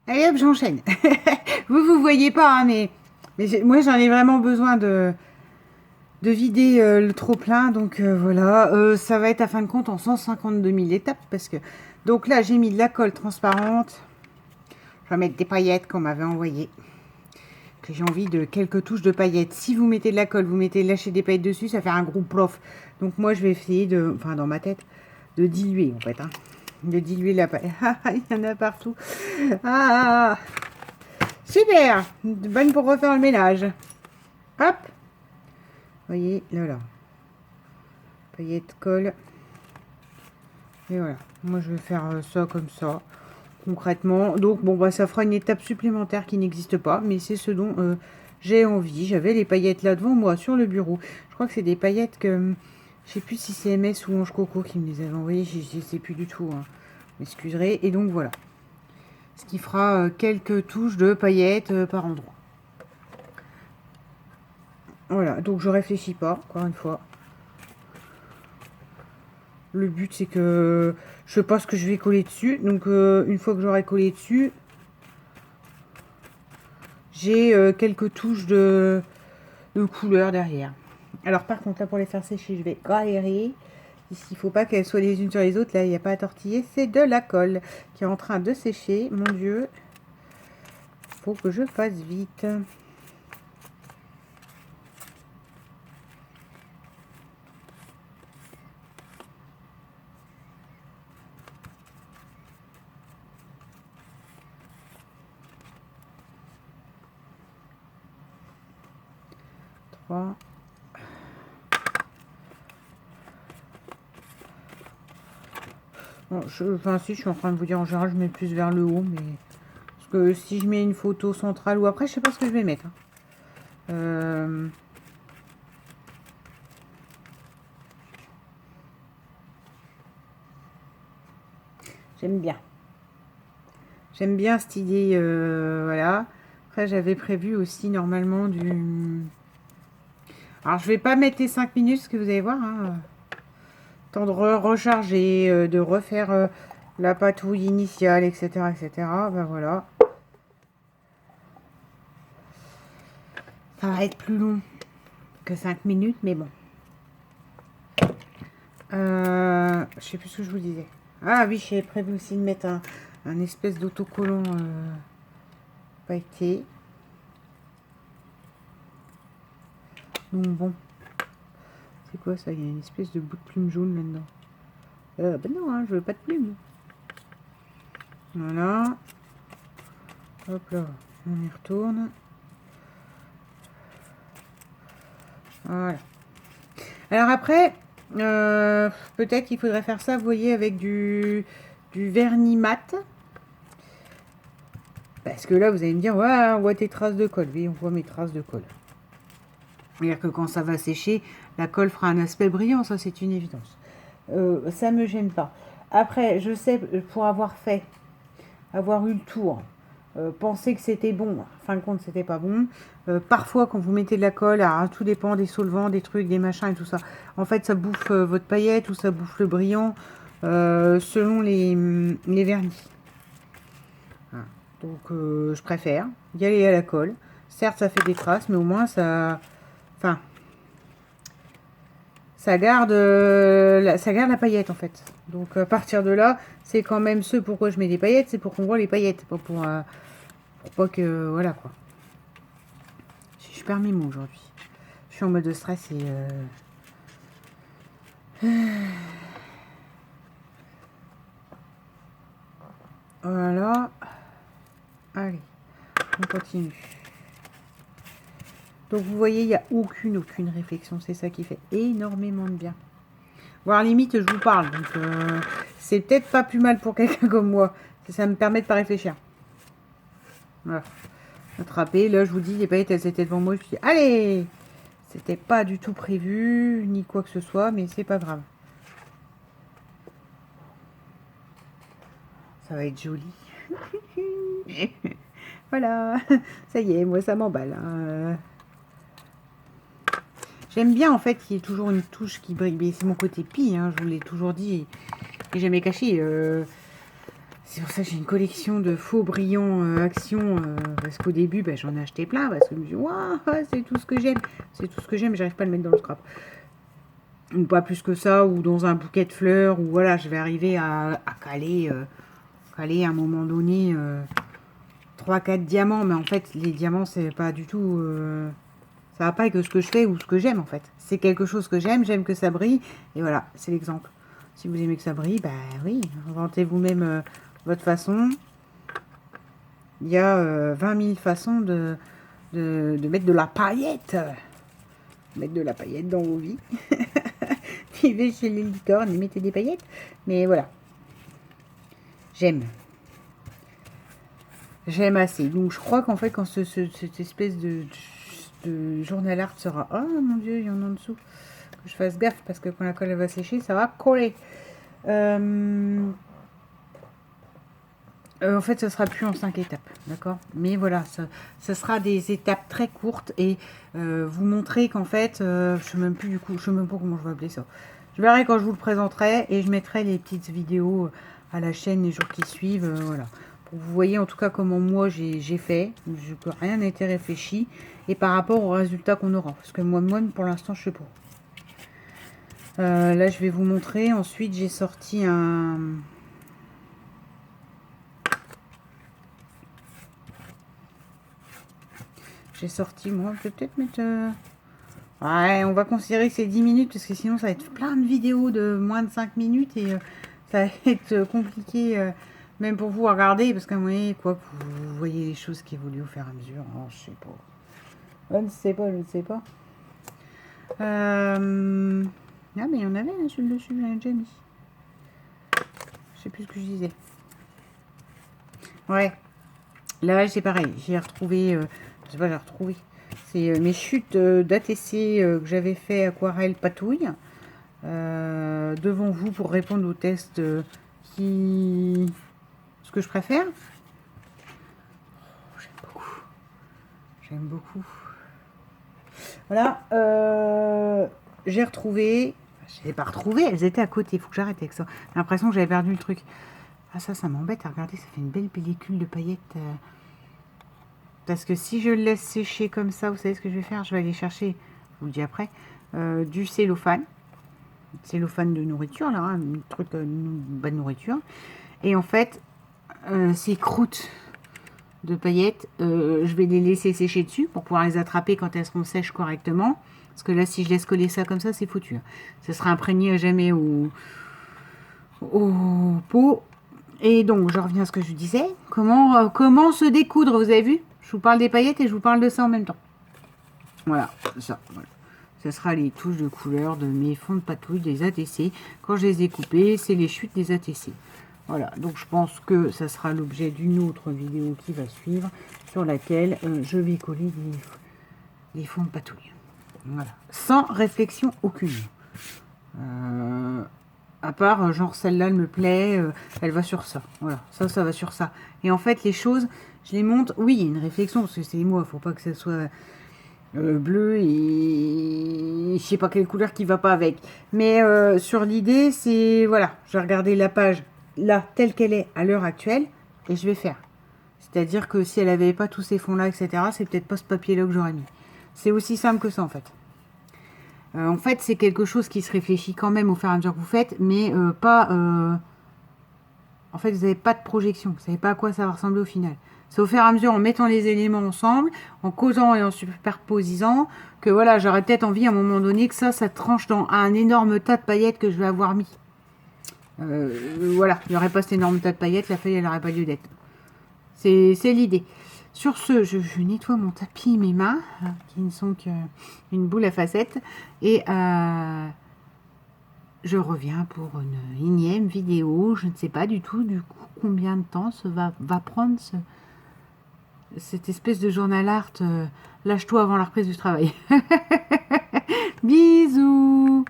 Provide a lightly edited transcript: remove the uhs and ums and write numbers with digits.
Allez hop, j'enchaîne. Vous voyez pas, hein, mais moi j'en ai vraiment besoin de vider le trop-plein. Donc voilà, ça va être à fin de compte en 152 000 étapes. Parce que, donc là, j'ai mis de la colle transparente. Je vais mettre des paillettes qu'on m'avait envoyées. Que j'ai envie de quelques touches de paillettes. Si vous mettez de la colle, vous mettez lâcher des paillettes dessus, ça fait un gros plof. Donc moi je vais essayer de, enfin dans ma tête, de diluer en fait. Hein. De diluer la paillette. Il y en a partout. Ah, super. Bonne pour refaire le ménage. Hop. Vous voyez, là. Paillettes, colle. Et voilà. Moi je vais faire ça comme ça. Concrètement. Donc bon bah ça fera une étape supplémentaire qui n'existe pas. Mais c'est ce dont j'ai envie. J'avais les paillettes là devant moi sur le bureau. Je crois que c'est des paillettes que... Je sais plus si c'est MS ou Ange Coco qui me les avait envoyées. Je ne sais plus du tout. Hein. M'excuserez. Et donc voilà. Ce qui fera quelques touches de paillettes par endroit. Voilà. Donc je réfléchis pas. Encore une fois. Le but c'est que je sais pas ce que je vais coller dessus. Donc une fois que j'aurai collé dessus, j'ai quelques touches de couleur derrière. Alors par contre là pour les faire sécher je vais aérer. Ici il ne faut pas qu'elles soient les unes sur les autres. Là il n'y a pas à tortiller. C'est de la colle qui est en train de sécher. Mon Dieu. Faut que je fasse vite. Trois. Bon, enfin si je suis en train de vous dire en général je mets plus vers le haut, mais parce que si je mets une photo centrale ou après je sais pas ce que je vais mettre. Hein. J'aime bien. J'aime bien cette idée, voilà. Après, j'avais prévu aussi normalement du... Alors, je vais pas mettre les 5 minutes, parce que vous allez voir, hein, temps de recharger, de refaire la patouille initiale, etc., etc. Ben voilà. Ça va être plus long que 5 minutes, mais bon. Je sais plus ce que je vous disais. Ah oui, j'ai prévu aussi de mettre un espèce d'autocollant pailleté. Donc bon. C'est quoi ça? Il y a une espèce de bout de plume jaune là-dedans. Ben non, hein, je veux pas de plume. Voilà. Hop là, on y retourne. Voilà. Alors après, peut-être qu'il faudrait faire ça, vous voyez, avec du vernis mat. Parce que là, vous allez me dire, ouais, on voit tes traces de colle. Oui, on voit mes traces de colle. C'est-à-dire que quand ça va sécher, la colle fera un aspect brillant, ça c'est une évidence. Ça me gêne pas. Après, je sais, pour avoir eu le tour, penser que c'était bon, en fin de compte c'était pas bon. Parfois quand vous mettez de la colle, alors, tout dépend des solvants, des trucs, des machins et tout ça. En fait ça bouffe votre paillette ou ça bouffe le brillant selon les vernis. Voilà. Donc je préfère y aller à la colle. Certes ça fait des traces, mais au moins ça... Enfin... ça garde la paillette en fait. Donc à partir de là, c'est quand même ce pourquoi je mets des paillettes, c'est pour qu'on voit les paillettes, pas pour pas que voilà quoi. Je perds mes mots aujourd'hui. Je suis en mode de stress et voilà. Allez, on continue. Donc vous voyez, il n'y a aucune réflexion. C'est ça qui fait énormément de bien. Voire limite, je vous parle. Donc c'est peut-être pas plus mal pour quelqu'un comme moi. Ça me permet de pas réfléchir. Voilà. Attraper. Là, je vous dis, les paillettes, elles étaient devant moi. Je me suis dit, allez! C'était pas du tout prévu, ni quoi que ce soit, mais c'est pas grave. Ça va être joli. Voilà. Ça y est, moi, ça m'emballe. Hein. J'aime bien, en fait, qu'il y ait toujours une touche qui brille. C'est mon côté pie, hein, je vous l'ai toujours dit. Et jamais caché. C'est pour ça que j'ai une collection de faux brillants Action. Parce qu'au début, j'en ai acheté plein. Parce que je me dis, waouh, c'est tout ce que j'aime. C'est tout ce que j'aime, j'arrive pas à le mettre dans le scrap. Ou pas plus que ça, ou dans un bouquet de fleurs. Ou voilà, je vais arriver à caler, caler à un moment donné 3-4 diamants. Mais en fait, les diamants, c'est pas du tout... ça va pas avec ce que je fais ou ce que j'aime en fait. C'est quelque chose que j'aime que ça brille. Et voilà, c'est l'exemple. Si vous aimez que ça brille, oui, inventez vous-même votre façon. Il y a 20 000 façons de mettre de la paillette. Mettre de la paillette dans vos vies. Vivez chez les licornes et mettez des paillettes. Mais voilà. J'aime. J'aime assez. Donc je crois qu'en fait, quand cette espèce de journal art sera... Oh mon Dieu, il y en a en dessous. Que je fasse gaffe parce que quand la colle elle va sécher, ça va coller. En fait, ça sera plus en 5 étapes, d'accord? Mais voilà, ça sera des étapes très courtes et vous montrer qu'en fait, je sais même plus du coup, je sais même pas comment je vais appeler ça. Je verrai quand je vous le présenterai et je mettrai les petites vidéos à la chaîne les jours qui suivent, voilà. Pour que vous voyez en tout cas comment moi j'ai fait, rien n'a été réfléchi et par rapport au résultat qu'on aura. Parce que moi pour l'instant, je sais pas. Là, je vais vous montrer. Ensuite, j'ai sorti un... J'ai sorti, moi, je vais peut-être mettre... Ouais, on va considérer que c'est 10 minutes, parce que sinon, ça va être plein de vidéos de moins de 5 minutes, et ça va être compliqué, même pour vous à regarder, parce qu'à un moment donné, quoi, vous voyez les choses qui évoluent au fur et à mesure. Oh, je sais pas. Je ne sais pas, je ne sais pas. Ah, mais il y en avait sur le dessus, j'en ai déjà mis. Je sais plus ce que je disais. Ouais. Là, c'est pareil. J'ai retrouvé... je sais pas, j'ai retrouvé. C'est mes chutes d'ATC que j'avais fait aquarelle patouille. Devant vous pour répondre au test ce que je préfère. Oh, j'aime beaucoup. J'aime beaucoup. Voilà. J'ai retrouvé... Je ne les ai pas retrouvées. Elles étaient à côté. Il faut que j'arrête avec ça. J'ai l'impression que j'avais perdu le truc. Ah, ça m'embête. Regardez, ça fait une belle pellicule de paillettes. Parce que si je le laisse sécher comme ça, vous savez ce que je vais faire? Je vais aller chercher, je vous le dis après, du cellophane. Cellophane de nourriture, là, un truc de bonne nourriture. Et en fait, ces croûtes de paillettes, je vais les laisser sécher dessus pour pouvoir les attraper quand elles seront sèches correctement. Parce que là, si je laisse coller ça comme ça, c'est foutu. Ça sera imprégné à jamais au pot. Et donc, je reviens à ce que je disais. Comment se découdre, vous avez vu? Je vous parle des paillettes et je vous parle de ça en même temps. Voilà, ça. Voilà. Ce sera les touches de couleur de mes fonds de patouille des ATC. Quand je les ai coupés, c'est les chutes des ATC. Voilà, donc je pense que ça sera l'objet d'une autre vidéo qui va suivre, sur laquelle je vais coller les fonds de patouille. Voilà, sans réflexion aucune. À part, genre, celle-là, elle me plaît, elle va sur ça. Voilà, ça va sur ça. Et en fait, les choses, je les monte. Oui, il y a une réflexion, parce que c'est moi, faut pas que ça soit bleu et je sais pas quelle couleur qui va pas avec. Mais sur l'idée, c'est, voilà, je vais regarder la page, là, telle qu'elle est à l'heure actuelle, et je vais faire. C'est-à-dire que si elle avait pas tous ces fonds-là, etc., c'est peut-être pas ce papier-là que j'aurais mis. C'est aussi simple que ça, en fait. En fait, c'est quelque chose qui se réfléchit quand même au fur et à mesure que vous faites, mais pas... En fait, vous n'avez pas de projection. Vous ne savez pas à quoi ça va ressembler au final. C'est au fur et à mesure, en mettant les éléments ensemble, en causant et en superposant, que voilà, j'aurais peut-être envie à un moment donné que ça tranche dans un énorme tas de paillettes que je vais avoir mis. Voilà, il n'y aurait pas cet énorme tas de paillettes, la feuille, elle n'aurait pas lieu d'être. C'est l'idée. Sur ce, je nettoie mon tapis, mes mains, qui ne sont qu'une boule à facettes. Et je reviens pour une énième vidéo. Je ne sais pas du tout, du coup, combien de temps ça va prendre cette espèce de journal art. Lâche-toi avant la reprise du travail. Bisous.